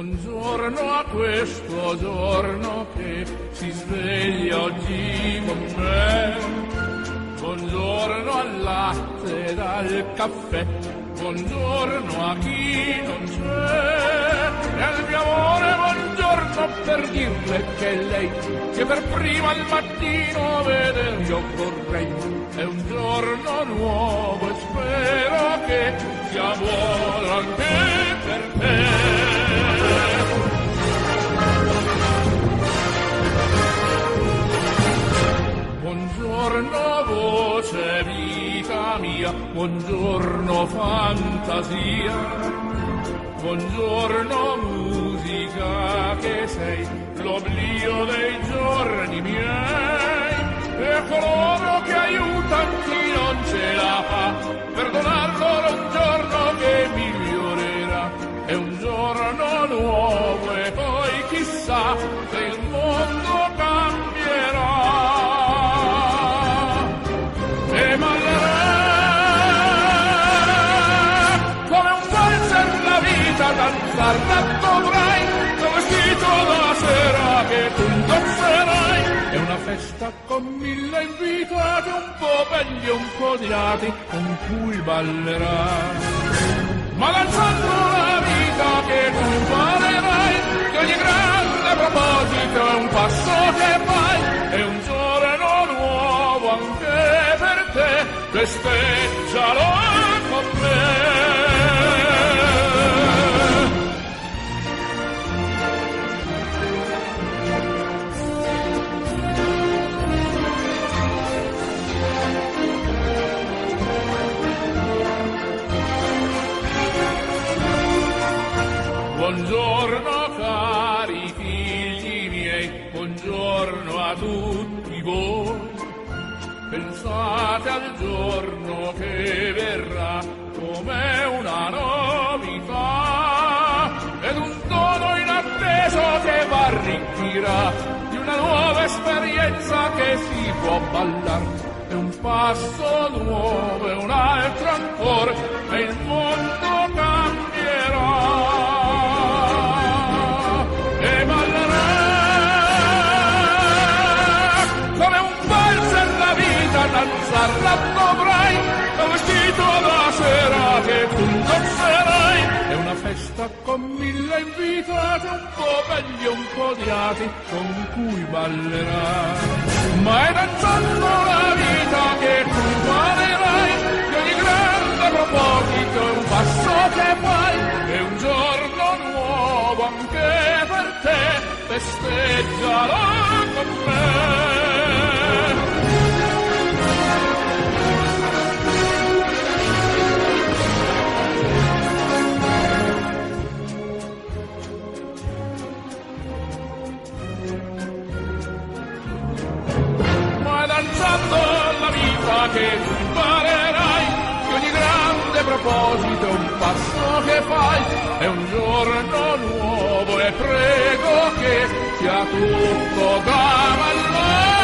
Buongiorno a questo giorno che si sveglia oggi con me. Buongiorno al latte ed al caffè. Buongiorno a chi non c'è. E al mio amore buongiorno per dirle che lei che per prima al mattino veder io vorrei. È un giorno nuovo e spero che sia buono anche per te. Buongiorno voce vita mia, buongiorno fantasia, buongiorno musica che sei l'oblio dei giorni miei e coloro che aiutano chi non ce la fa, perdonar loro un giorno che migliorerà, è un giorno nuovo e poi chissà se il mondo cambierà. E ballerà come un valzer la vita, danzar la dovrai, tuo vestito da sera che tu indosserai. È una festa con 1000 invitati, un po' belli e un po' odiati, con cui ballerai. Ma danzando la vita che tu imparerai, che ogni grande proposito è un passo che fai, è un giorno nuovo anche per te, festeggialo con me. Buongiorno cari figli miei, buongiorno a tutti voi. Pensate al giorno che verrà come una novità ed un dono inatteso che v'arricchirà di una nuova esperienza che si può ballar. È un passo nuovo e un altro ancora e il mondo cambierà. E ballerà come un valzer la vita, danzarla dovrai, un vestito da sera che tu indosserai. È una festa con 1000 invitati, un po' belli e un po' odiati, con cui ballerai. Ma è danzando la vita che tu imparerai, che ogni grande proposito è un passo che fai, è un giorno nuovo anche per te, festeggialo con me. Danzando la vita che tu imparerai, che ogni grande proposito è un passo che fai, è un giorno nuovo e prego che sia tutto da ballare.